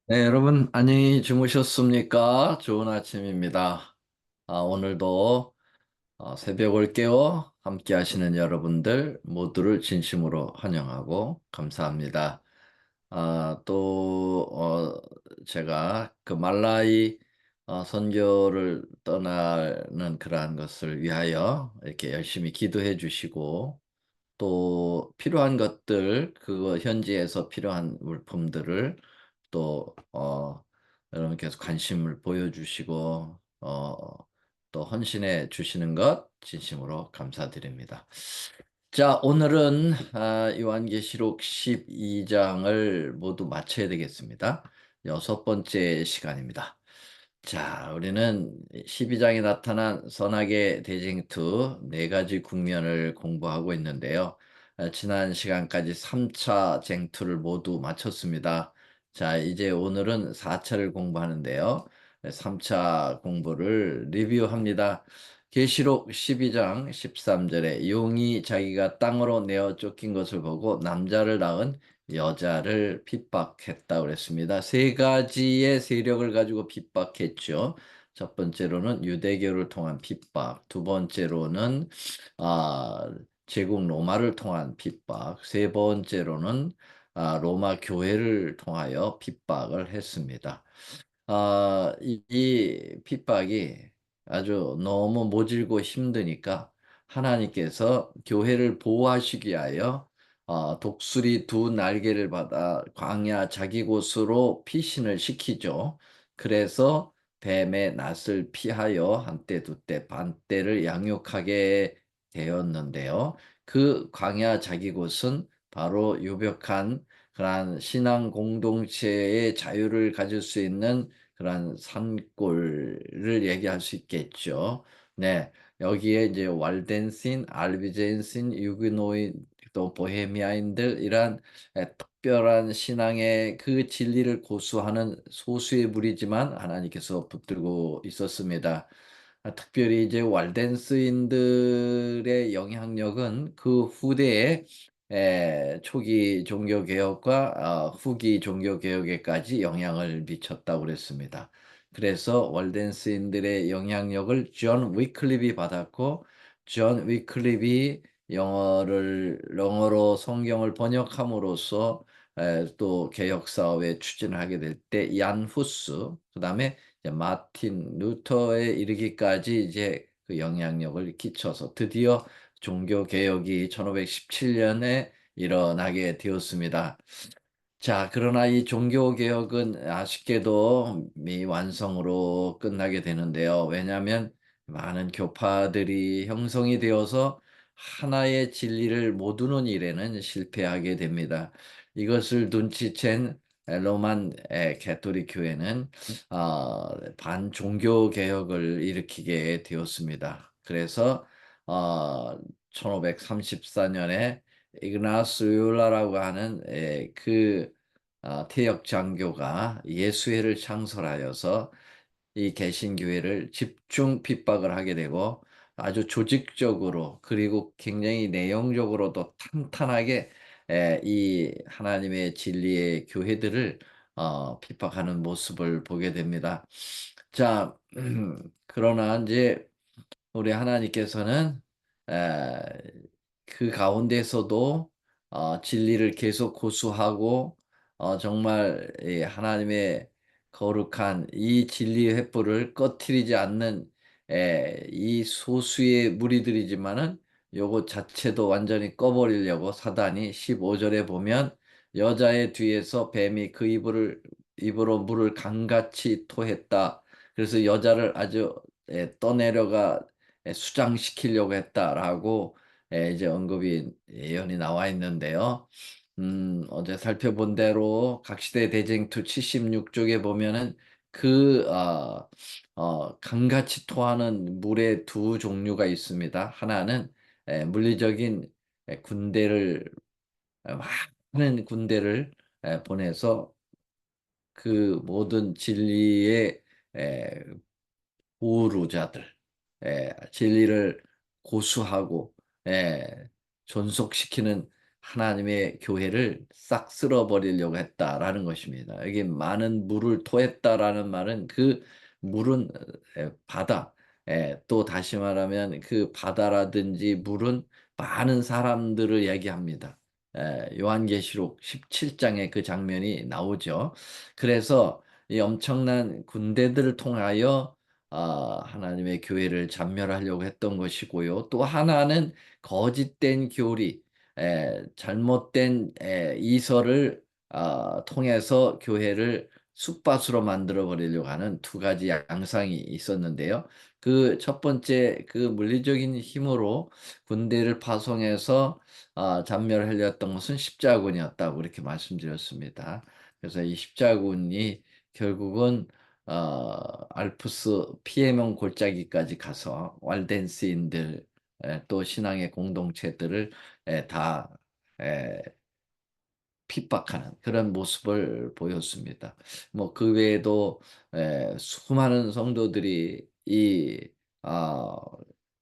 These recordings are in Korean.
네, 여러분, 안녕히 주무셨습니까? 좋은 아침입니다. 오늘도 새벽을 깨워 함께 하시는 여러분들 모두를 진심으로 환영하고 감사합니다. 제가 그 말라이 선교를 떠나는 그러한 것을 위하여 이렇게 열심히 기도해 주시고 또 필요한 것들, 그거 현지에서 필요한 물품들을 또, 여러분께서 관심을 보여주시고, 또 헌신해 주시는 것 진심으로 감사드립니다. 자, 오늘은 요한계시록 12장을 모두 마쳐야 되겠습니다. 여섯 번째 시간입니다. 자, 우리는 12장에 나타난 선악의 대쟁투 네 가지 국면을 공부하고 있는데요. 지난 시간까지 3차 쟁투를 모두 마쳤습니다. 자, 이제 오늘은 4차를 공부하는데요. 3차 공부를 리뷰합니다. 계시록 12장 13절에 용이 자기가 땅으로 내어 쫓긴 것을 보고 남자를 낳은 여자를 핍박했다 그랬습니다. 세 가지의 세력을 가지고 핍박했죠. 첫 번째로는 유대교를 통한 핍박, 두 번째로는 아, 제국 로마를 통한 핍박, 세 번째로는 로마 교회를 통하여 핍박을 했습니다. 이 핍박이 아주 너무 모질고 힘드니까 하나님께서 교회를 보호하시기 위하여 독수리 두 날개를 받아 광야 자기 곳으로 피신을 시키죠. 그래서 뱀의 낯을 피하여 한때 두때 반때를 양육하게 되었는데요. 그 광야 자기 곳은 바로 유벽한 그러한 신앙 공동체의 자유를 가질 수 있는 그러한 산골을 얘기할 수 있겠죠. 네, 여기에 이제 왈덴신, 알비젠신, 유기노인, 또 보헤미아인들 이런 특별한 신앙의 그 진리를 고수하는 소수의 무리지만 하나님께서 붙들고 있었습니다. 특별히 이제 왈덴스인들의 영향력은 그 후대에 초기 종교개혁과 후기 종교개혁에까지 영향을 미쳤다고 그랬습니다. 그래서 월덴스인들의 영향력을 존 위클립이 받았고, 존 위클립이 영어로 성경을 번역함으로써 또 개혁 사업에 추진하게 될 때 얀 후스, 그다음에 마틴 루터에 이르기까지 이제 그 영향력을 끼쳐서 드디어 종교 개혁이 1517년에 일어나게 되었습니다. 자, 그러나 이 종교 개혁은 아쉽게도 미완성으로 끝나게 되는데요. 왜냐하면 많은 교파들이 형성이 되어서 하나의 진리를 모두는 일에는 실패하게 됩니다. 이것을 눈치챈 로만 가톨릭 교회는 반종교 개혁을 일으키게 되었습니다. 그래서 1534년에 이그나스요라라고 하는 태역 장교가 예수회를 창설하여서 이 개신교회를 집중 핍박을 하게 되고 아주 조직적으로 그리고 굉장히 내용적으로도 탄탄하게 이 하나님의 진리의 교회들을 핍박하는 모습을 보게 됩니다. 자, 그러나 이제 우리 하나님께서는 에, 그 가운데서도 진리를 계속 고수하고 정말 이 하나님의 거룩한 이 진리의 횃불을 꺼트리지 않는 이 소수의 무리들이지만은 요것 자체도 완전히 꺼버리려고 사단이 15절에 보면 여자의 뒤에서 뱀이 그 입으로 물을 강같이 토했다. 그래서 여자를 아주 떠내려가 수장시키려고 했다라고 이제 언급이 예언이 나와 있는데요. 어제 살펴본 대로 각시대 대쟁투 76쪽에 보면은 강같이 토하는 물의 두 종류가 있습니다. 하나는 물리적인 군대를 많은 군대를 보내서 그 모든 진리의 에, 보루자들, 진리를 고수하고, 예, 존속시키는 하나님의 교회를 싹 쓸어버리려고 했다라는 것입니다. 여기 많은 물을 토했다라는 말은 그 물은 바다, 또 다시 말하면 그 바다라든지 물은 많은 사람들을 얘기합니다. 요한계시록 17 장에 그 장면이 나오죠. 그래서 이 엄청난 군대들을 통하여 하나님의 교회를 잔멸하려고 했던 것이고요. 또 하나는 거짓된 교리, 잘못된 이설을 통해서 교회를 쑥밭으로 만들어 버리려고 하는 두 가지 양상이 있었는데요. 그 첫 번째 그 물리적인 힘으로 군대를 파송해서 잔멸하려 했던 것은 십자군이었다고 이렇게 말씀드렸습니다. 그래서 이 십자군이 결국은 알프스 피에몬 골짜기까지 가서 walden스인들, 또 신앙의 공동체들을 다 핍박하는 그런 모습을 보였습니다. 뭐 그 외에도 수많은 성도들이 이 아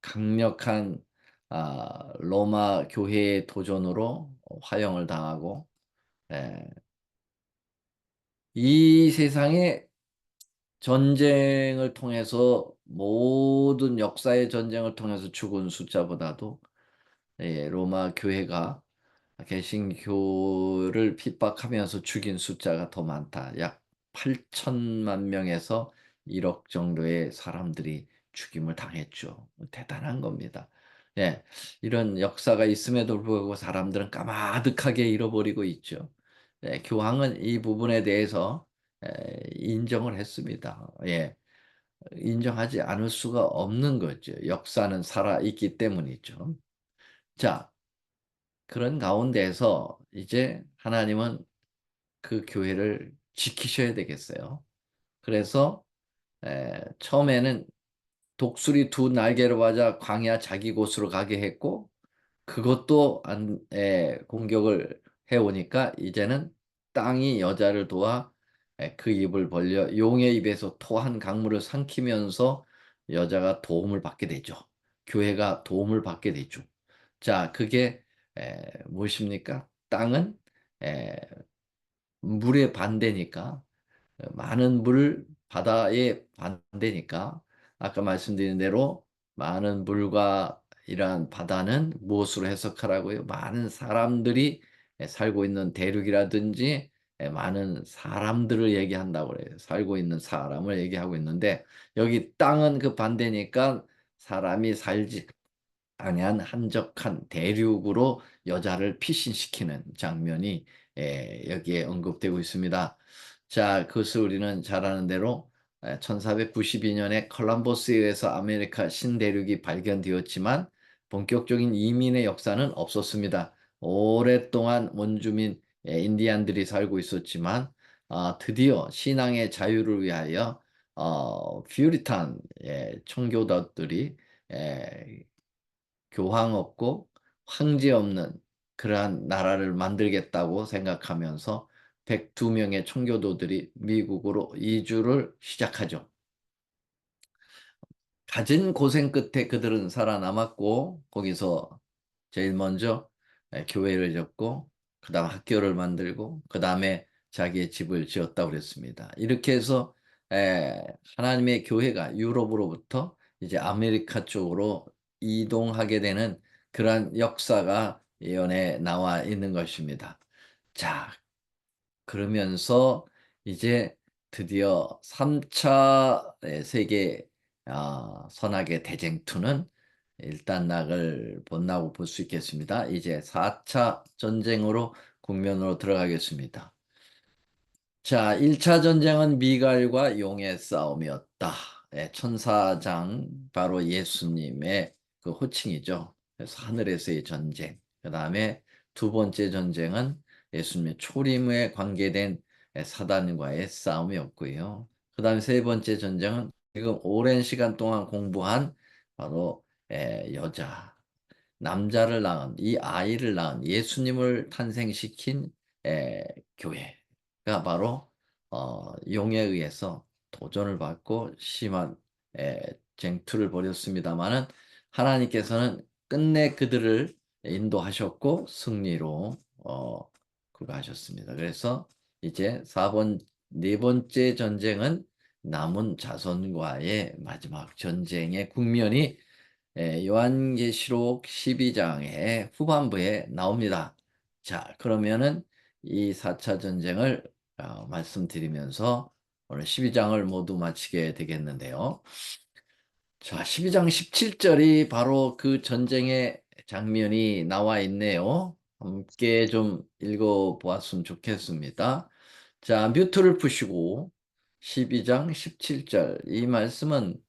강력한 로마 교회의 도전으로 화형을 당하고, 예 이 세상에 전쟁을 통해서, 모든 역사의 전쟁을 통해서 죽은 숫자보다도 로마 교회가 개신교를 핍박하면서 죽인 숫자가 더 많다. 약 8천만 명에서 1억 정도의 사람들이 죽임을 당했죠. 대단한 겁니다. 예. 이런 역사가 있음에도 불구하고 사람들은 까마득하게 잃어버리고 있죠. 교황은 이 부분에 대해서 인정을 했습니다. 예. 인정하지 않을 수가 없는 거죠. 역사는 살아 있기 때문이죠. 자, 그런 가운데에서 이제 하나님은 그 교회를 지키셔야 되겠어요. 그래서 처음에는 독수리 두 날개로 맞아 광야 자기 곳으로 가게 했고, 그것도 안 공격을 해 오니까 이제는 땅이 여자를 도와 그 입을 벌려 용의 입에서 토한 강물을 삼키면서 여자가 도움을 받게 되죠. 교회가 도움을 받게 되죠. 자, 그게 무엇입니까? 땅은 에 물에 반대니까, 많은 물 바다에 반대니까, 아까 말씀드린 대로 많은 물과 이러한 바다는 무엇으로 해석하라고요? 많은 사람들이 살고 있는 대륙이라든지, 많은 사람들을 얘기한다고 그래요. 살고 있는 사람을 얘기하고 있는데, 여기 땅은 그 반대니까 사람이 살지 아니한 한적한 대륙으로 여자를 피신시키는 장면이 여기에 언급되고 있습니다. 자, 그것을 우리는 잘 아는 대로 1492 년에 콜럼버스에 의해서 아메리카 신대륙이 발견되었지만 본격적인 이민의 역사는 없었습니다. 오랫동안 원주민 인디안들이 살고 있었지만, 드디어 신앙의 자유를 위하여 퓨리탄 청교도들이 교황 없고 황제 없는 그러한 나라를 만들겠다고 생각하면서 102명의 청교도들이 미국으로 이주를 시작하죠. 갖은 고생 끝에 그들은 살아남았고, 거기서 제일 먼저 교회를 짓고, 그다음 학교를 만들고, 그다음에 자기의 집을 지었다고 그랬습니다. 이렇게 해서 에 하나님의 교회가 유럽으로부터 이제 아메리카 쪽으로 이동하게 되는 그러한 역사가 예언에 나와 있는 것입니다. 자, 그러면서 이제 드디어 3차 세계 선악의 대쟁투는 일단락을 본다고 볼 수 있겠습니다. 이제 4차 전쟁으로 국면으로 들어가겠습니다. 자, 1차 전쟁은 미갈과 용의 싸움이었다. 천사장, 바로 예수님의 그 호칭이죠. 그래서 하늘에서의 전쟁. 그다음에 두 번째 전쟁은 예수님의 초림에 관계된 사단과의 싸움이었고요. 그다음에 세 번째 전쟁은 지금 오랜 시간 동안 공부한 바로 여자, 남자를 낳은, 이 아이를 낳은 예수님을 탄생시킨 에, 교회가 바로 용에 의해서 도전을 받고 심한 쟁투를 벌였습니다마는, 하나님께서는 끝내 그들을 인도하셨고 승리로 그거 하셨습니다. 그래서 이제 4번 네 번째 전쟁은 남은 자손과의 마지막 전쟁의 국면이 요한계시록 12장의 후반부에 나옵니다. 자, 그러면은 이 4차 전쟁을 말씀드리면서 오늘 12장을 모두 마치게 되겠는데요. 자, 12장 17절이 바로 그 전쟁의 장면이 나와 있네요. 함께 좀 읽어보았으면 좋겠습니다. 자, 뮤트를 푸시고 12장 17절 이 말씀은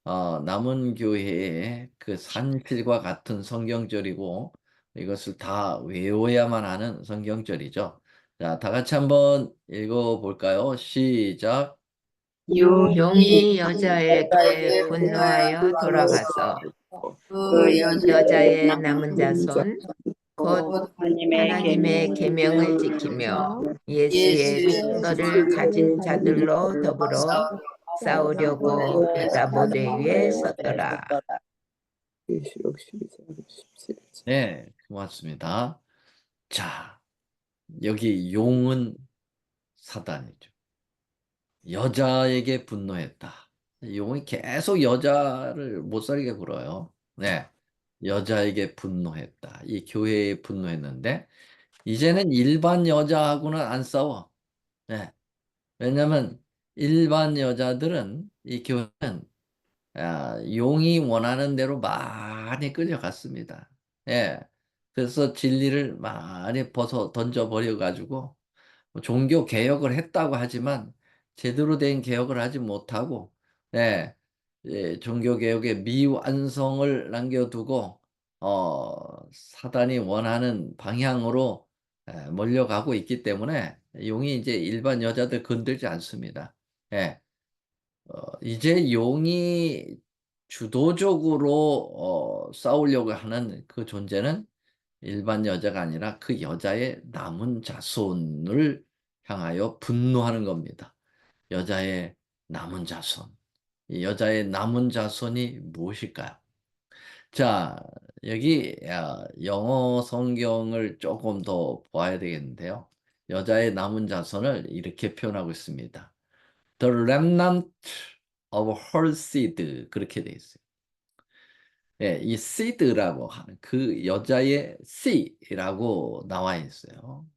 남은 교회의 그 산실과 같은 성경절이고 이것을 다 외워야만 하는 성경절이죠. 자, 다 같이 한번 읽어볼까요? 시작. 용이 용이 여자에게 여자에게 분노하여 돌아가서 그 여자의 여자의 남은 자손 곧 곧 하나님의 하나님의 계명을 계명을 지키며 지키며 예수의 예수의 증거를 가진 자들로 자들로 더불어 싸우려고 여자 보대 위에 섰더라. 계시록 12장 17절. 네, 고맙습니다. 자, 여기 용은 사단이죠. 여자에게 분노했다. 용이 계속 여자를 못 살게 굴어요. 네, 여자에게 분노했다. 이 교회에 분노했는데 이제는 일반 여자하고는 안 싸워. 네, 왜냐면 일반 여자들은 이 교회는 용이 원하는 대로 많이 끌려갔습니다. 예. 그래서 진리를 많이 벗어 던져버려 가지고 종교 개혁을 했다고 하지만 제대로 된 개혁을 하지 못하고 종교 개혁의 미완성을 남겨두고 사단이 원하는 방향으로 몰려가고 있기 때문에 용이 이제 일반 여자들 건들지 않습니다. 예. 이제 용이 주도적으로 싸우려고 하는 그 존재는 일반 여자가 아니라 그 여자의 남은 자손을 향하여 분노하는 겁니다. 여자의 남은 자손. 이 여자의 남은 자손이 무엇일까요? 자, 여기 영어 성경을 조금 더 봐야 되겠는데요. 여자의 남은 자손을 이렇게 표현하고 있습니다. The remnant of her seed 그렇게 돼 있어요. 예, 이 seed라고 하는 그 여자의 seed라고 나와 있어요.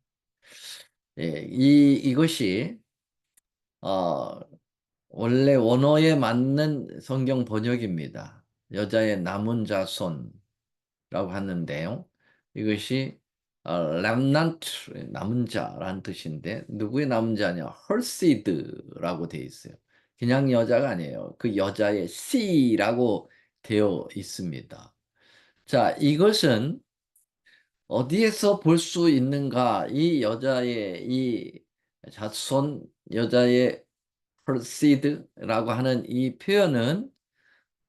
예, 이것이 어, 원래 원어에 맞는 성경 번역입니다. 여자의 남은 자손 라고 하는데요. 이것이 remnant, 남은 자라는 뜻인데 누구의 남은 자냐? her seed라고 되어 있어요. 그냥 여자가 아니에요. 그 여자의 씨라고 되어 있습니다. 자, 이것은 어디에서 볼 수 있는가? 이 여자의 이 자손, 여자의 her seed라고 하는 이 표현은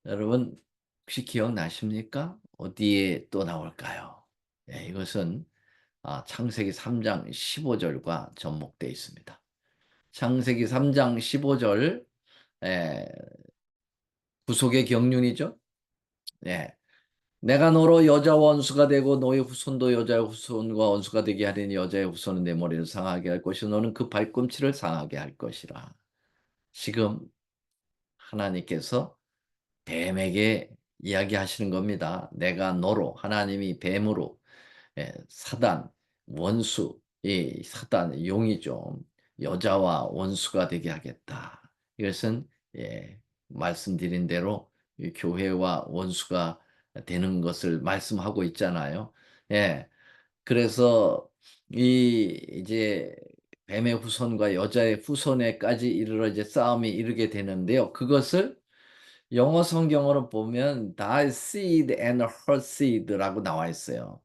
여러분 혹시 기억나십니까? 어디에 또 나올까요? 네, 이것은 창세기 3장 15절과 접목되어 있습니다. 창세기 3장 15절 구속의 경륜이죠. 네. 내가 너로 여자 원수가 되고 너의 후손도 여자의 후손과 원수가 되게 하리니 여자의 후손은 내 머리를 상하게 할 것이요 너는 그 발꿈치를 상하게 할 것이라. 지금 하나님께서 뱀에게 이야기하시는 겁니다. 내가 너로 하나님이 뱀으로 사단 원수 이 사단 용이죠. 여자와 원수가 되게 하겠다. 이것은 말씀드린 대로 이 교회와 원수가 되는 것을 말씀하고 있잖아요. 예. 그래서 이제 뱀의 후손과 여자의 후손에까지 이르러 이제 싸움이 이르게 되는데요. 그것을 영어 성경으로 보면 thy seed and her seed라고 나와 있어요.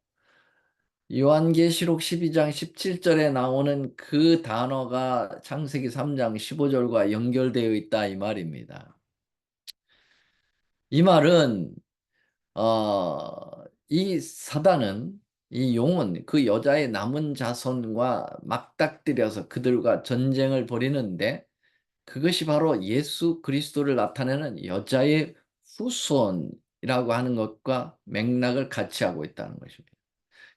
요한계시록 12장 17절에 나오는 그 단어가 창세기 3장 15절과 연결되어 있다 이 말입니다. 이 말은 이 사단은 이 용은 그 여자의 남은 자손과 맞닥뜨려서 그들과 전쟁을 벌이는데 그것이 바로 예수 그리스도를 나타내는 여자의 후손이라고 하는 것과 맥락을 같이 하고 있다는 것입니다.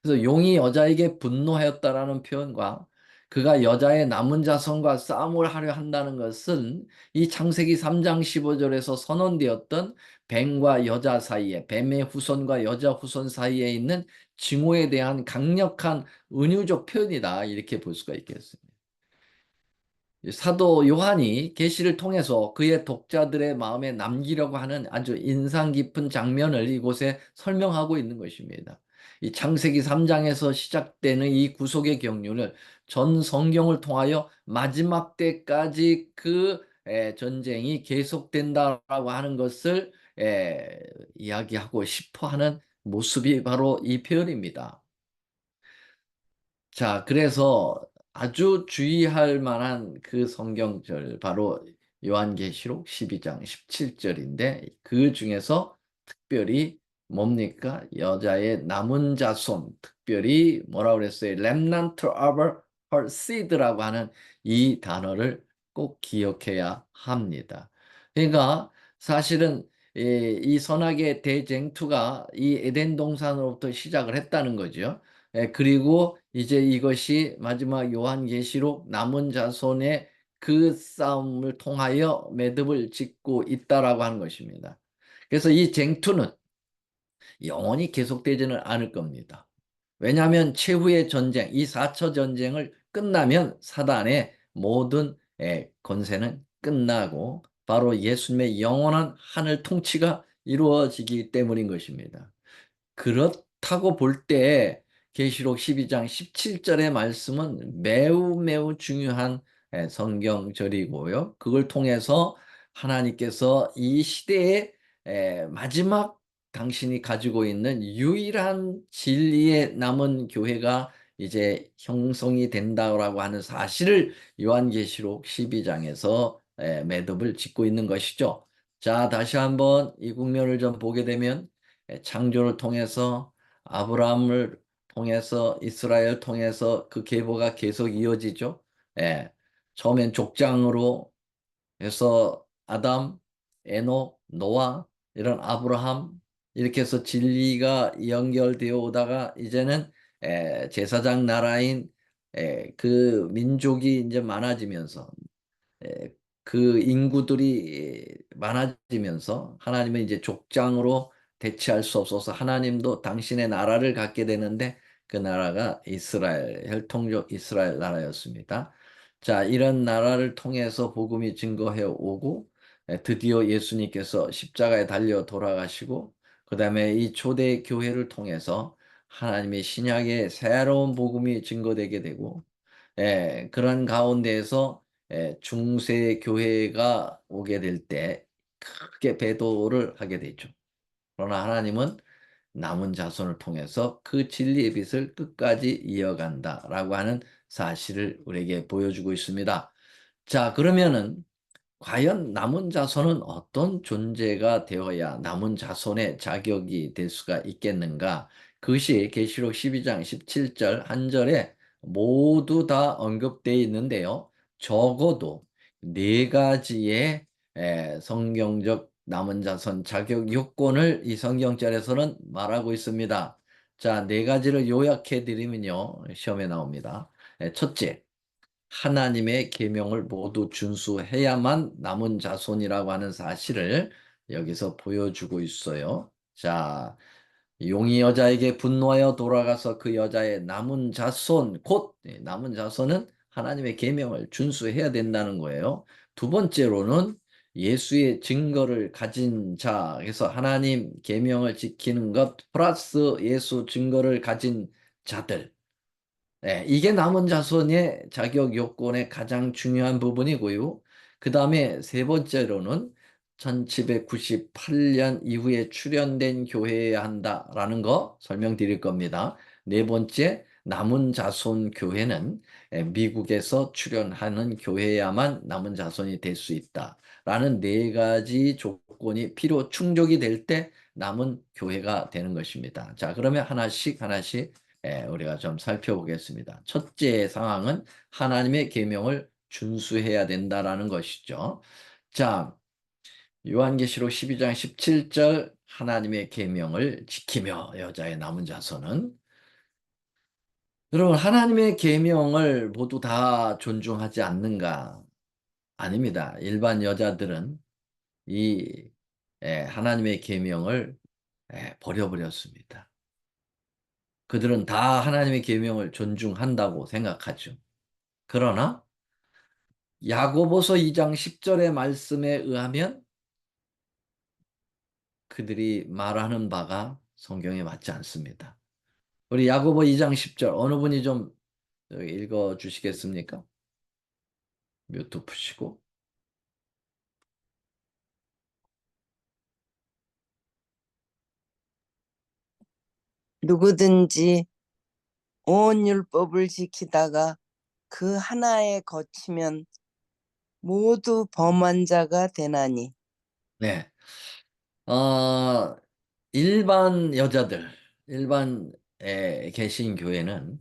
그래서 용이 여자에게 분노하였다라는 표현과 그가 여자의 남은 자손과 싸움을 하려 한다는 것은 이 창세기 3장 15절에서 선언되었던 뱀과 여자 사이에, 뱀의 후손과 여자 후손 사이에 있는 징후에 대한 강력한 은유적 표현이다. 이렇게 볼 수가 있겠습니다. 사도 요한이 계시를 통해서 그의 독자들의 마음에 남기려고 하는 아주 인상 깊은 장면을 이곳에 설명하고 있는 것입니다. 이 창세기 3장에서 시작되는 이 구속의 경륜을 전 성경을 통하여 마지막 때까지 그 전쟁이 계속된다라고 하는 것을 이야기하고 싶어 하는 모습이 바로 이 표현입니다. 자, 그래서 아주 주의할 만한 그 성경절, 바로 요한계시록 12장 17절인데, 그 중에서 특별히 뭡니까? 여자의 남은 자손, 특별히 뭐라고 그랬어요? Remnant of her seed라고 하는 이 단어를 꼭 기억해야 합니다. 그러니까 사실은 이 선악의 대쟁투가 이 에덴 동산으로부터 시작을 했다는 거죠. 그리고 이제 이것이 마지막 요한계시록 남은 자손의 그 싸움을 통하여 매듭을 짓고 있다라고 하는 것입니다. 그래서 이 쟁투는 영원히 계속되지는 않을 겁니다. 왜냐하면 최후의 전쟁, 이 4차 전쟁을 끝나면 사단의 모든 권세는 끝나고 바로 예수님의 영원한 하늘 통치가 이루어지기 때문인 것입니다. 그렇다고 볼 때 계시록 12장 17절의 말씀은 매우 매우 중요한 성경절이고요. 그걸 통해서 하나님께서 이 시대의 마지막 당신이 가지고 있는 유일한 진리의 남은 교회가 이제 형성이 된다고 하는 사실을 요한계시록 12장에서 매듭을 짓고 있는 것이죠. 자, 다시 한번 이 국면을 좀 보게 되면 창조를 통해서 아브라함을 통해서 이스라엘 통해서 그 계보가 계속 이어지죠. 예. 처음엔 족장으로 해서 아담, 에녹, 노아, 이런 아브라함 이렇게 해서 진리가 연결되어 오다가 이제는 제사장 나라인 그 민족이 이제 많아지면서 에, 그 인구들이 많아지면서 하나님은 이제 족장으로 대체할 수 없어서 하나님도 당신의 나라를 갖게 되는데 그 나라가 이스라엘, 혈통적 이스라엘 나라였습니다. 자, 이런 나라를 통해서 복음이 증거해 오고 드디어 예수님께서 십자가에 달려 돌아가시고 그 다음에 이 초대 교회를 통해서 하나님의 신약의 새로운 복음이 증거되게 되고 그런 가운데에서 중세 교회가 오게 될 때 크게 배도를 하게 되죠. 그러나 하나님은 남은 자손을 통해서 그 진리의 빛을 끝까지 이어간다라고 하는 사실을 우리에게 보여주고 있습니다. 자, 그러면은 과연 남은 자손은 어떤 존재가 되어야 남은 자손의 자격이 될 수가 있겠는가? 그것이 계시록 12장 17절 한 절에 모두 다 언급되어 있는데요. 적어도 네 가지의 성경적 남은 자손 자격 요건을 이 성경절에서는 말하고 있습니다. 자, 네 가지를 요약해 드리면요. 시험에 나옵니다. 첫째, 하나님의 계명을 모두 준수해야만 남은 자손이라고 하는 사실을 여기서 보여주고 있어요. 자, 용이 여자에게 분노하여 돌아가서 그 여자의 남은 자손, 곧 남은 자손은 하나님의 계명을 준수해야 된다는 거예요. 두 번째로는 예수의 증거를 가진 자, 그래서 하나님 계명을 지키는 것 플러스 예수 증거를 가진 자들. 네, 이게 남은 자손의 자격 요건의 가장 중요한 부분이고요. 그 다음에 세 번째로는 1798년 이후에 출현된 교회여야 한다라는 거 설명드릴 겁니다. 네 번째, 남은 자손 교회는 미국에서 출현하는 교회야만 남은 자손이 될 수 있다라는 네 가지 조건이 필요 충족이 될 때 남은 교회가 되는 것입니다. 자, 그러면 하나씩 하나씩 우리가 좀 살펴보겠습니다. 첫째 상황은 하나님의 계명을 준수해야 된다라는 것이죠. 자, 요한계시록 12장 17절 하나님의 계명을 지키며 여자의 남은 자손은 여러분, 하나님의 계명을 모두 다 존중하지 않는가? 아닙니다. 일반 여자들은 이 하나님의 계명을 버려버렸습니다. 그들은 다 하나님의 계명을 존중한다고 생각하죠. 그러나 야고보서 2장 10절의 말씀에 의하면 그들이 말하는 바가 성경에 맞지 않습니다. 우리 야고보 2장 10절 어느 분이 좀 읽어 주시겠습니까? 뮤트 푸시고. 누구든지 온 율법을 지키다가 그 하나에 거치면 모두 범한 자가 되나니. 네. 어, 일반 여자들, 일반에 계신 교회는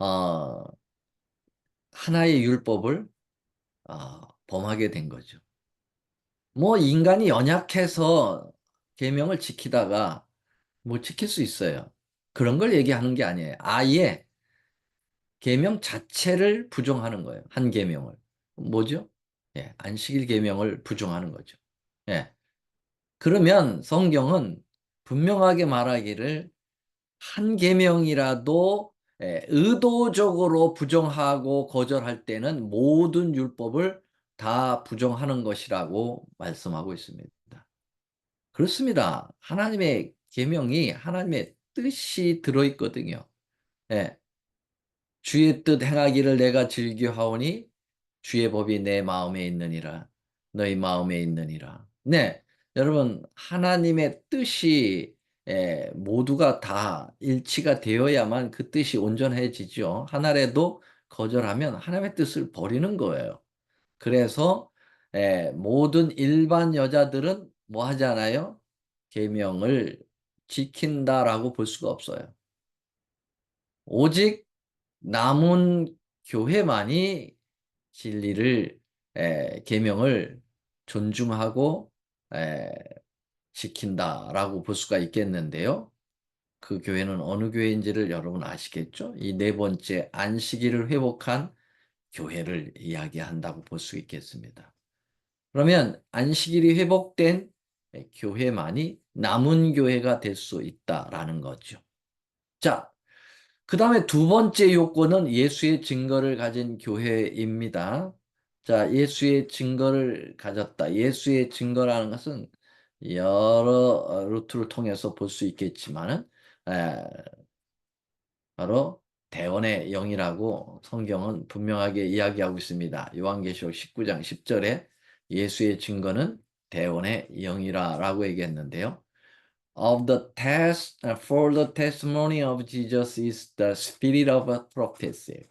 어, 하나의 율법을 범하게 된 거죠. 뭐 인간이 연약해서 계명을 지키다가 못 지킬 수 있어요. 그런 걸 얘기하는 게 아니에요. 아예 계명 자체를 부정하는 거예요. 한 계명을. 뭐죠? 예, 안식일 계명을 부정하는 거죠. 예. 그러면 성경은 분명하게 말하기를 한 계명이라도 의도적으로 부정하고 거절할 때는 모든 율법을 다 부정하는 것이라고 말씀하고 있습니다. 그렇습니다. 하나님의 계명이 하나님의 뜻이 들어있거든요. 예. 주의 뜻 행하기를 내가 즐겨하오니 주의 법이 내 마음에 있느니라. 너희 마음에 있느니라. 네. 여러분, 하나님의 뜻이 모두가 다 일치가 되어야만 그 뜻이 온전해지죠. 하나라도 거절하면 하나님의 뜻을 버리는 거예요. 그래서 모든 일반 여자들은 뭐 하잖아요? 계명을 지킨다라고 볼 수가 없어요. 오직 남은 교회만이 진리를 계명을 존중하고 에, 지킨다라고 볼 수가 있겠는데요. 그 교회는 어느 교회인지를 여러분 아시겠죠? 이 네 번째 안식일을 회복한 교회를 이야기한다고 볼 수 있겠습니다. 그러면 안식일이 회복된 교회만이 남은 교회가 될 수 있다라는 거죠. 자, 그 다음에 두 번째 요건은 예수의 증거를 가진 교회입니다. 자, 예수의 증거를 가졌다. 예수의 증거라는 것은 여러 루트를 통해서 볼 수 있겠지만은, 바로 대원의 영이라고 성경은 분명하게 이야기하고 있습니다. 요한계시록 19장 10절에 예수의 증거는 대원의 영이라고 얘기했는데요. For the testimony of Jesus is the spirit of prophecy.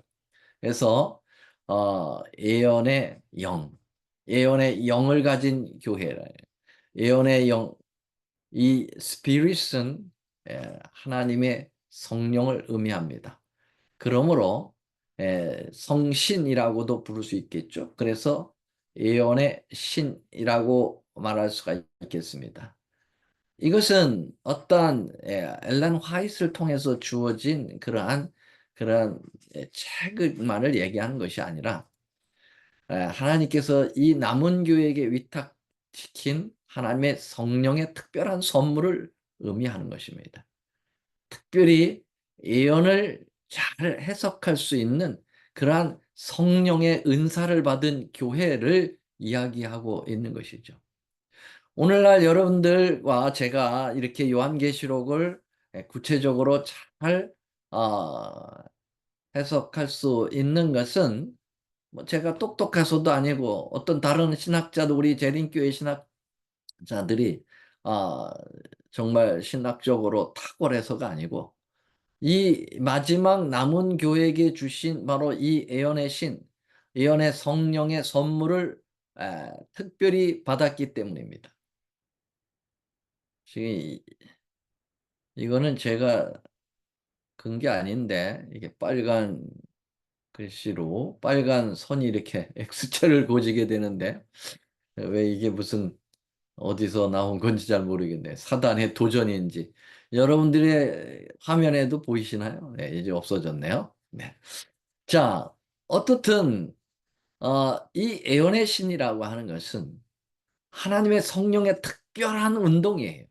그래서 예언의 영을 가진 교회라. 예언의 영, 이 spirit은 하나님의 성령을 의미합니다. 그러므로 성신이라고도 부를 수 있겠죠. 그래서 예언의 신이라고 말할 수가 있겠습니다. 이것은 어떠한 앨런 화이트를 통해서 주어진 그러한 책만을 얘기하는 것이 아니라 하나님께서 이 남은 교회에게 위탁시킨 하나님의 성령의 특별한 선물을 의미하는 것입니다. 특별히 예언을 잘 해석할 수 있는 그러한 성령의 은사를 받은 교회를 이야기하고 있는 것이죠. 오늘날 여러분들과 제가 이렇게 요한계시록을 구체적으로 잘 해석할 수 있는 것은 뭐 제가 똑똑해서도 아니고 어떤 다른 신학자도 우리 재림교회 신학자들이 어, 정말 신학적으로 탁월해서가 아니고 이 마지막 남은 교회에게 주신 바로 이 예언의 성령의 선물을 특별히 받았기 때문입니다. 지금 이거는 제가 건 게 아닌데 이게 빨간 글씨로 빨간 선이 이렇게 X자를 그어지게 되는데 왜 이게 무슨 어디서 나온 건지 잘 모르겠네. 사단의 도전인지. 여러분들의 화면에도 보이시나요? 네, 이제 없어졌네요. 네. 자, 어떻든 이 애언의 신이라고 하는 것은 하나님의 성령의 특별한 운동이에요.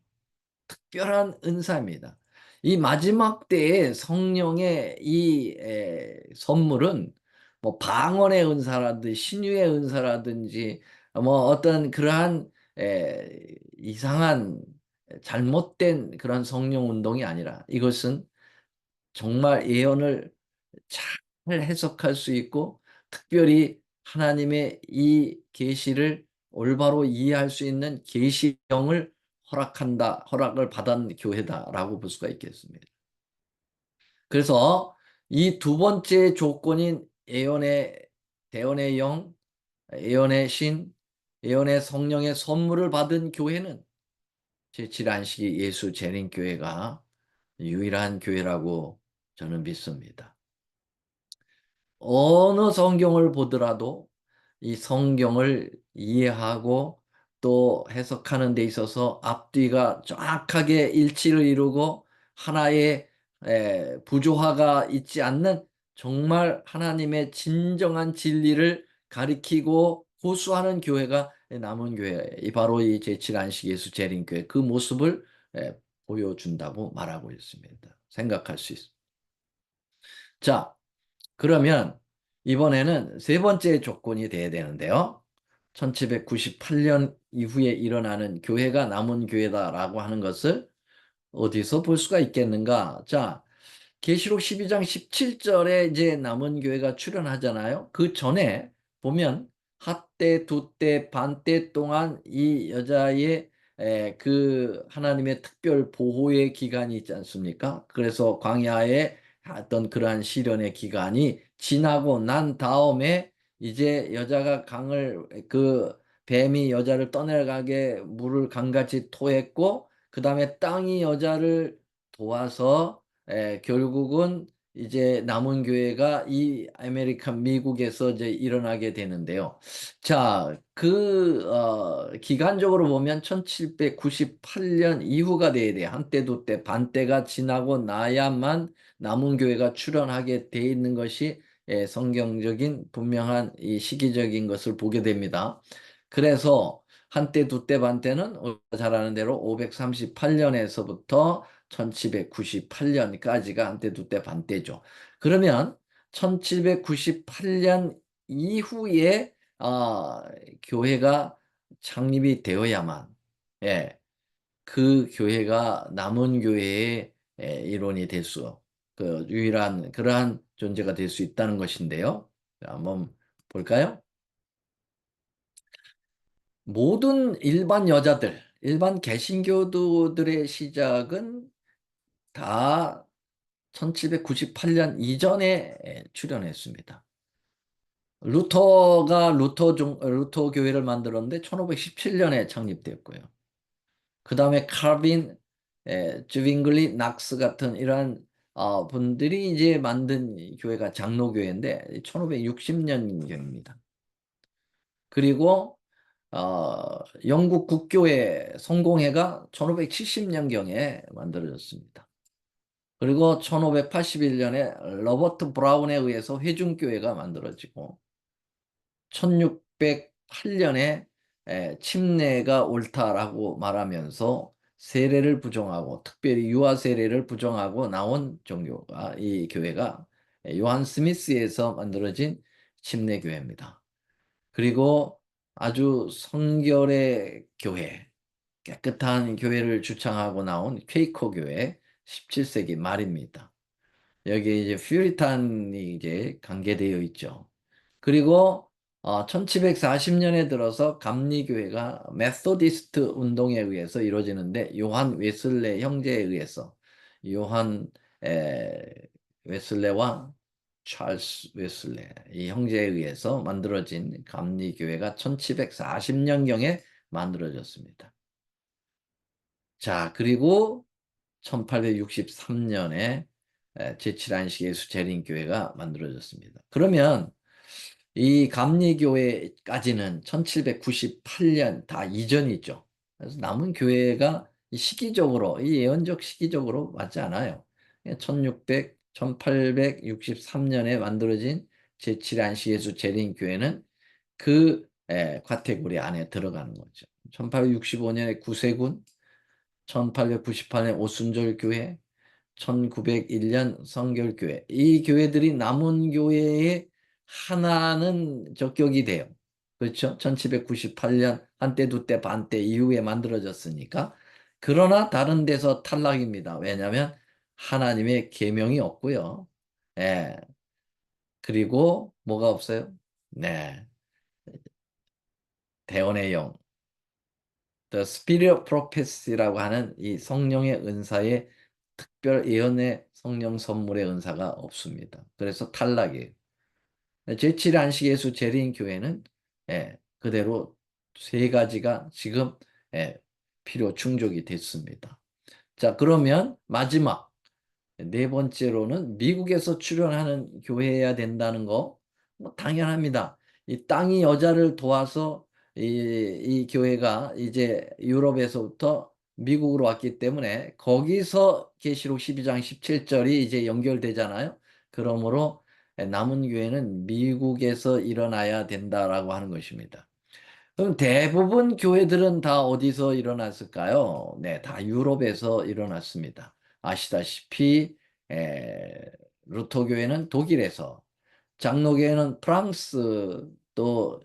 특별한 은사입니다. 이 마지막 때에 성령의 선물은 뭐 방언의 은사라든지 신유의 은사라든지 뭐 어떤 그러한 이상한 잘못된 그런 성령 운동이 아니라 이것은 정말 예언을 잘 해석할 수 있고 특별히 하나님의 이 계시를 올바로 이해할 수 있는 계시형을 허락을 받은 교회다라고 볼 수가 있겠습니다. 그래서 이 두 번째 조건인 대언의 영, 예언의 신, 예언의 성령의 선물을 받은 교회는 제7안식이 예수 재림교회가 유일한 교회라고 저는 믿습니다. 어느 성경을 보더라도 이 성경을 이해하고 또 해석하는 데 있어서 앞뒤가 정확하게 일치를 이루고 하나의 부조화가 있지 않는 정말 하나님의 진정한 진리를 가리키고 호소하는 교회가 남은 교회, 바로 이 제7안식 예수 재림교회 그 모습을 보여준다고 말하고 있습니다. 생각할 수 있습니다. 자, 그러면 이번에는 세 번째 조건이 돼야 되는데요. 1798년 이후에 일어나는 교회가 남은 교회다라고 하는 것을 어디서 볼 수가 있겠는가? 자, 계시록 12장 17절에 이제 남은 교회가 출현하잖아요. 그 전에 보면 핫때, 두때, 반때 동안 이 여자의 그 하나님의 특별 보호의 기간이 있지 않습니까? 그래서 광야에 어떤 그러한 시련의 기간이 지나고 난 다음에 이제 여자가 그 뱀이 여자를 떠내가게 물을 강같이 토했고 그 다음에 땅이 여자를 도와서 결국은 이제 남은 교회가 이 미국에서 이제 일어나게 되는데요. 자, 기간적으로 보면 1798년 이후가 돼야 돼요. 한때, 두때, 반때가 지나고 나야만 남은 교회가 출현하게 돼 있는 것이 성경적인 분명한 이 시기적인 것을 보게 됩니다. 그래서 한때, 두때, 반때는 잘 아는 대로 538년에서부터 1798년까지가 한때, 두때, 반때죠. 그러면 1798년 이후에 교회가 창립이 되어야만 그 교회가 남은 교회의 일원이 될 수, 그 유일한 그러한 존재가 될 수 있다는 것인데요. 자, 한번 볼까요? 모든 일반 개신교도들의 시작은 다 1798년 이전에 출현했습니다. 루터 교회를 만들었는데 1517년에 창립되었고요. 그 다음에 칼빈, 주빙글리, 낙스 같은 이러한 분들이 이제 만든 교회가 장로교회인데 1560년경입니다. 그리고 영국 국교회 성공회가 1570년경에 만들어졌습니다. 그리고 1581년에 로버트 브라운에 의해서 회중교회가 만들어지고 1608년에 침례가 옳다라고 말하면서 세례를 부정하고 특별히 유아 세례를 부정하고 나온 종교가 이 교회가 요한 스미스에서 만들어진 침례교회입니다. 그리고 아주 성결의 교회, 깨끗한 교회를 주창하고 나온 퀘이커 교회 17세기 말입니다. 여기 이제 퓨리탄이 이제 관계되어 있죠. 그리고 1740년에 들어서 감리교회가 메소디스트 운동에 의해서 이루어지는데 요한 웨슬레 형제에 의해서 요한 웨슬레와 찰스 웨슬레 이 형제에 의해서 만들어진 감리교회가 1740년경에 만들어졌습니다. 자, 그리고 1863년에 제7안식 예수 재림교회가 만들어졌습니다. 그러면 이 감리교회까지는 1798년 다 이전이죠. 그래서 남은 교회가 이 시기적으로, 이 예언적 시기적으로 맞지 않아요. 1863년에 만들어진 제7회 안식 예수 재림교회는 그 카테고리 안에 들어가는 거죠. 1865년에 구세군, 1898년 오순절교회, 1901년 성결교회. 이 교회들이 남은 교회의 하나는 적격이 돼요. 그렇죠? 1798년 한때 두때 반때 이후에 만들어졌으니까. 그러나 다른 데서 탈락입니다. 왜냐하면 하나님의 계명이 없고요. 예. 그리고 뭐가 없어요? 네. 대언의 영. The Spirit of Prophecy라고 하는 이 성령의 은사의 특별 예언의 성령 선물의 은사가 없습니다. 그래서 탈락이에요. 제7일 안식 예수 재림 교회는 그대로 세 가지가 지금 필요 충족이 됐습니다. 자, 그러면 마지막 네 번째로는 미국에서 출연하는 교회여야 된다는 거, 뭐 당연합니다. 이 땅이 여자를 도와서 이 교회가 이제 유럽에서부터 미국으로 왔기 때문에 거기서 계시록 12장 17절이 이제 연결되잖아요. 그러므로 남은 교회는 미국에서 일어나야 된다라고 하는 것입니다. 그럼 대부분 교회들은 다 어디서 일어났을까요? 네, 다 유럽에서 일어났습니다. 아시다시피 루터 교회는 독일에서, 장로교회는 프랑스, 또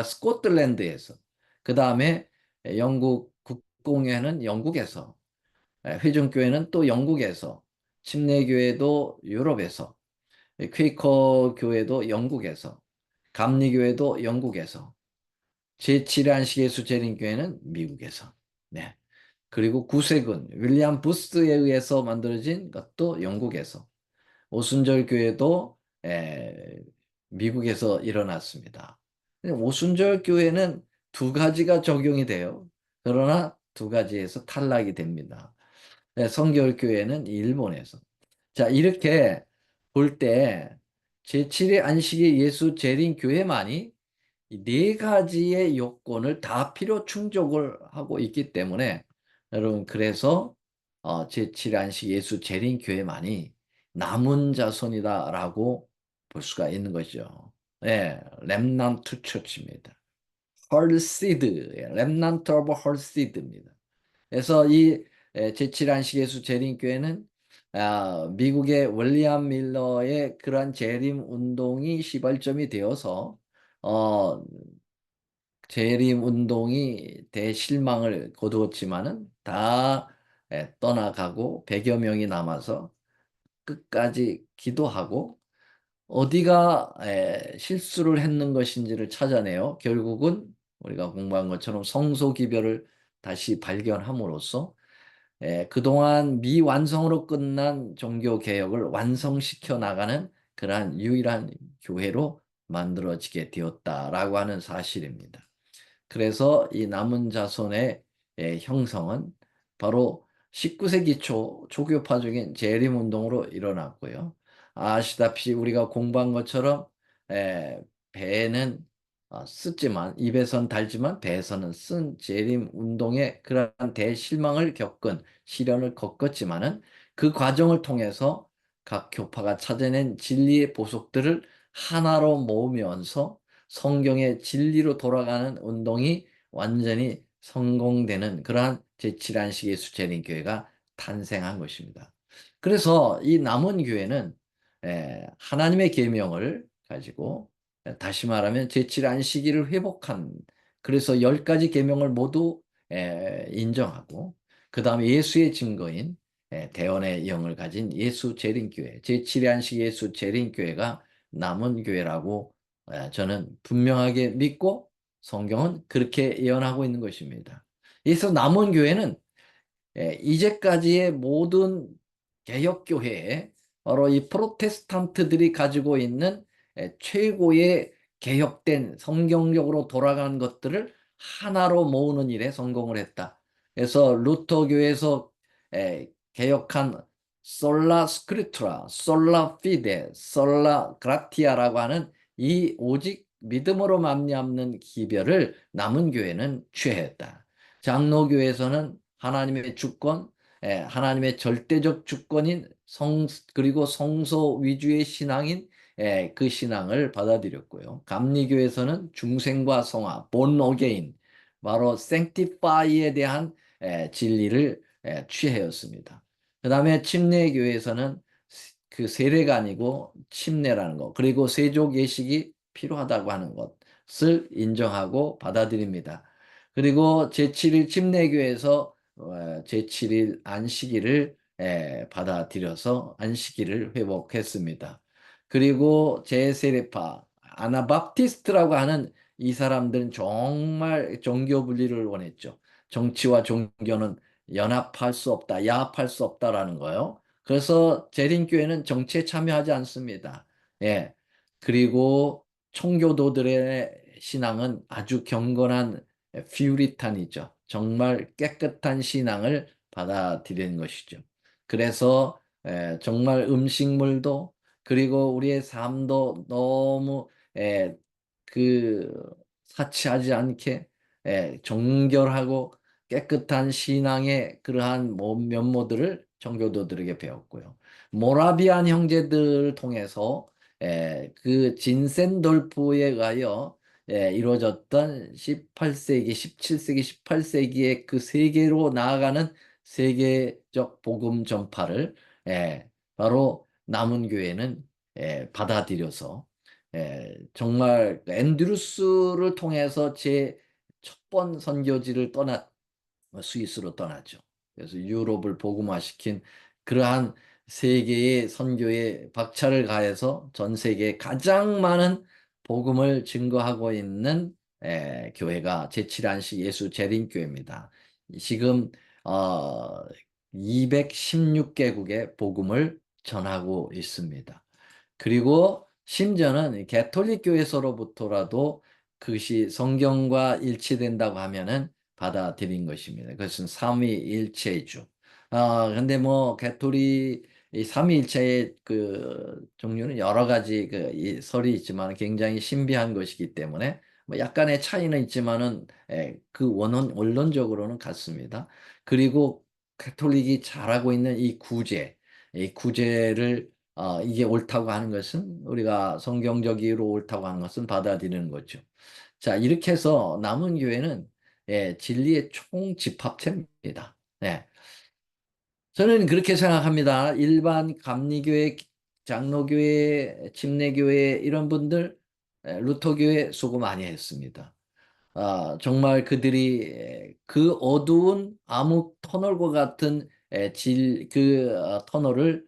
스코틀랜드에서, 그 다음에 영국 국공회는 영국에서, 회중교회는 또 영국에서, 침례교회도 유럽에서, 퀘이커 교회도 영국에서, 감리교회도 영국에서, 제7회 안식 예수 재림교회는 미국에서. 네. 그리고 구세군 윌리엄 부스에 의해서 만들어진 것도 영국에서. 오순절 교회도 미국에서 일어났습니다. 오순절 교회는 두 가지가 적용이 돼요. 그러나 두 가지에서 탈락이 됩니다. 성결 교회는 일본에서. 자, 이렇게 볼 때 제7회 안식일 예수 재림 교회만이 이 네 가지의 요건을 다 필요 충족을 하고 있기 때문에 여러분, 그래서 제7회 안식 예수 재림 교회만이 남은 자손이다라고 볼 수가 있는 거죠. 네, 렘넌트 처치입니다. 헐시드, 렘넌트 오브 헐시드입니다. 그래서 이 제7 안식 예수 재림 교회는 미국의 윌리엄 밀러의 그러한 재림 운동이 시발점이 되어서 어, 재림 운동이 대실망을 거두었지만은 다 떠나가고 100여 명이 남아서 끝까지 기도하고 어디가 실수를 했는 것인지를 찾아내요. 결국은 우리가 공부한 것처럼 성소기별을 다시 발견함으로써 그동안 미완성으로 끝난 종교개혁을 완성시켜 나가는 그러한 유일한 교회로 만들어지게 되었다라고 하는 사실입니다. 그래서 이 남은 자손의 형성은 바로 19세기 초 초교파적인 재림운동으로 일어났고요. 아시다시피 우리가 공부한 것처럼 배는 쓰지만 입에선 달지만 배에서는 쓴 재림운동의 그러한 대실망을 겪은 시련을 겪었지만은 그 과정을 통해서 각 교파가 찾아낸 진리의 보석들을 하나로 모으면서 성경의 진리로 돌아가는 운동이 완전히 성공되는 그러한 제7안식 예수 재림교회가 탄생한 것입니다. 그래서 이 남은 교회는 하나님의 계명을 가지고 다시 말하면 제7안식일을 회복한, 그래서 10가지 계명을 모두 인정하고 그 다음에 예수의 증거인 대언의 영을 가진 예수 재림교회, 제7의 안식 예수 재림교회가 남은 교회라고 저는 분명하게 믿고 성경은 그렇게 예언하고 있는 것입니다. 그래서 남은 교회는 이제까지의 모든 개혁교회에 바로 이 프로테스탄트들이 가지고 있는 최고의 개혁된 성경적으로 돌아간 것들을 하나로 모으는 일에 성공을 했다. 그래서 루터 교회에서 개혁한 솔라 스크리투라, 솔라 피데, 솔라 그라티아라고 하는 이 오직 믿음으로 말미암는 기별을 남은 교회는 취했다. 장로교에서는 하나님의 주권, 하나님의 절대적 주권인 그리고 성소 위주의 신앙인 그 신앙을 받아들였고요. 감리교에서는 중생과 성화, born again, 바로 sanctify에 대한 진리를 취하였습니다. 그 다음에 침례교에서는 그 세례가 아니고 침례라는 것, 그리고 세족 예식이 필요하다고 하는 것을 인정하고 받아들입니다. 그리고 제7일 침례교에서 제7일 안식일을 받아들여서 안식일을 회복했습니다. 그리고 제세례파, 아나바프티스트라고 하는 이 사람들은 정말 종교 분리를 원했죠. 정치와 종교는 연합할 수 없다, 야합할 수 없다라는 거예요. 그래서 재림교회는 정치에 참여하지 않습니다. 예. 그리고 청교도들의 신앙은 아주 경건한 퓨리탄이죠. 정말 깨끗한 신앙을 받아들이는 것이죠. 그래서 정말 음식물도 그리고 우리의 삶도 너무 에, 그 사치하지 않게 정결하고 깨끗한 신앙의 그러한 면모들을 청교도들에게 배웠고요. 모라비안 형제들을 통해서 그 진센돌프에 의하여 이루어졌던 18세기, 17세기, 18세기의 그 세계로 나아가는 세계적 복음 전파를 바로 남은 교회는 받아들여서 정말 앤드루스를 통해서 제 첫 번 선교지를 스위스로 떠났죠. 그래서 유럽을 복음화시킨 그러한 세계의 선교에 박차를 가해서 전 세계에 가장 많은 복음을 증거하고 있는 교회가 제7안식 예수 재림교회입니다. 지금 216개국의 복음을 전하고 있습니다. 그리고 심지어는 가톨릭 교회에서로부터라도 그것이 성경과 일치된다고 하면은 받아들인 것입니다. 그것은 삼위일체주. 근데 뭐 가톨릭 이 삼위일체의 그 종류는 여러 가지 이 설이 있지만 굉장히 신비한 것이기 때문에 뭐 약간의 차이는 있지만은 그 원론적으로는 같습니다. 그리고 가톨릭이 잘하고 있는 이 구제를 이게 옳다고 하는 것은 우리가 성경적으로 옳다고 하는 것은 받아들이는 거죠. 자, 이렇게 해서 남은 교회는 진리의 총집합체입니다. 네. 저는 그렇게 생각합니다. 일반 감리교회, 장로교회, 침례교회 이런 분들 루터교회 수고 많이 했습니다. 정말 그들이 그 어두운 암흑 터널과 같은 터널을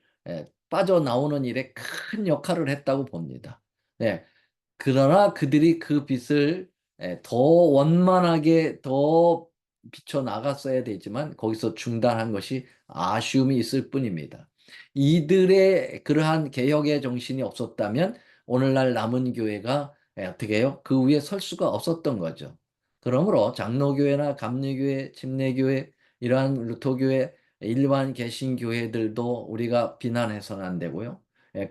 빠져나오는 일에 큰 역할을 했다고 봅니다. 네. 그러나 그들이 그 빛을 더 원만하게 더 비춰 나갔어야 되지만 거기서 중단한 것이 아쉬움이 있을 뿐입니다. 이들의 그러한 개혁의 정신이 없었다면 오늘날 남은 교회가 어떻게 해요? 그 위에 설 수가 없었던 거죠. 그러므로 장로교회나 감리교회, 침례교회, 이러한 루터교회, 일반 개신교회들도 우리가 비난해서는 안 되고요.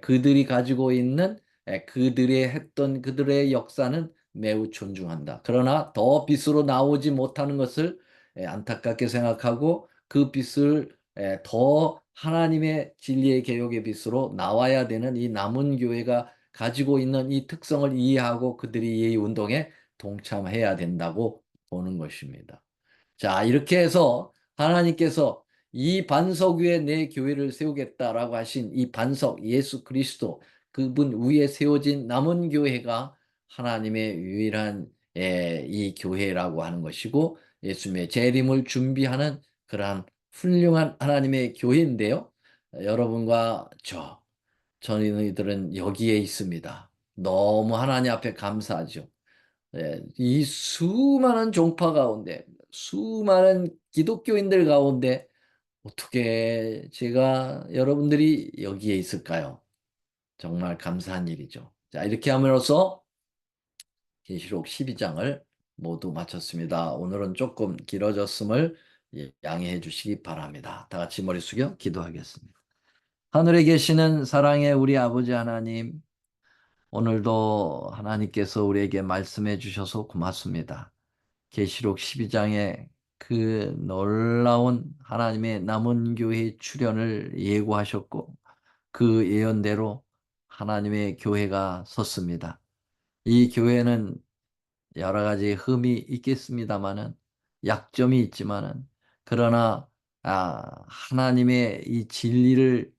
그들이 가지고 있는 그들의 했던 그들의 역사는 매우 존중한다. 그러나 더 빛으로 나오지 못하는 것을 안타깝게 생각하고 그 빛을 더 하나님의 진리의 개혁의 빛으로 나와야 되는 이 남은 교회가 가지고 있는 이 특성을 이해하고 그들이 이 운동에 동참해야 된다고 보는 것입니다. 자, 이렇게 해서 하나님께서 이 반석 위에 내 교회를 세우겠다라고 하신 이 반석 예수 그리스도 그분 위에 세워진 남은 교회가 하나님의 유일한 이 교회라고 하는 것이고 예수님의 재림을 준비하는 그러한 훌륭한 하나님의 교회인데요. 여러분과 저희들은 여기에 있습니다. 너무 하나님 앞에 감사하죠. 이 수많은 종파 가운데, 수많은 기독교인들 가운데 어떻게 제가 여러분들이 여기에 있을까요? 정말 감사한 일이죠. 자, 이렇게 함으로써 계시록 12장을 모두 마쳤습니다. 오늘은 조금 길어졌음을 양해해 주시기 바랍니다. 다 같이 머리 숙여 기도하겠습니다. 하늘에 계시는 사랑의 우리 아버지 하나님, 오늘도 하나님께서 우리에게 말씀해 주셔서 고맙습니다. 계시록 12장에 그 놀라운 하나님의 남은 교회 출현을 예고하셨고 그 예언대로 하나님의 교회가 섰습니다. 이 교회는 여러 가지 흠이 있겠습니다마는 약점이 있지만은 그러나 하나님의 이 진리를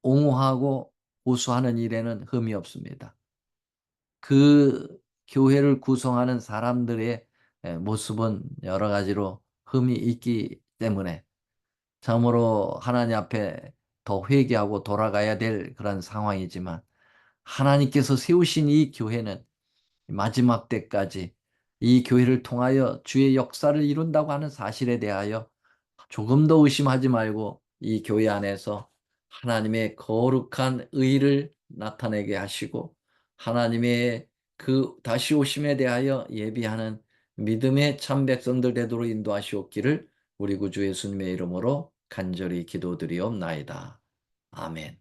옹호하고 호소하는 일에는 흠이 없습니다. 그 교회를 구성하는 사람들의 모습은 여러 가지로 흠이 있기 때문에 참으로 하나님 앞에 더 회개하고 돌아가야 될 그런 상황이지만 하나님께서 세우신 이 교회는 마지막 때까지 이 교회를 통하여 주의 역사를 이룬다고 하는 사실에 대하여 조금 더 의심하지 말고 이 교회 안에서 하나님의 거룩한 의를 나타내게 하시고 하나님의 그 다시 오심에 대하여 예비하는 믿음의 참 백성들 되도록 인도하시옵기를 우리 구주 예수님의 이름으로 간절히 기도드리옵나이다. 아멘.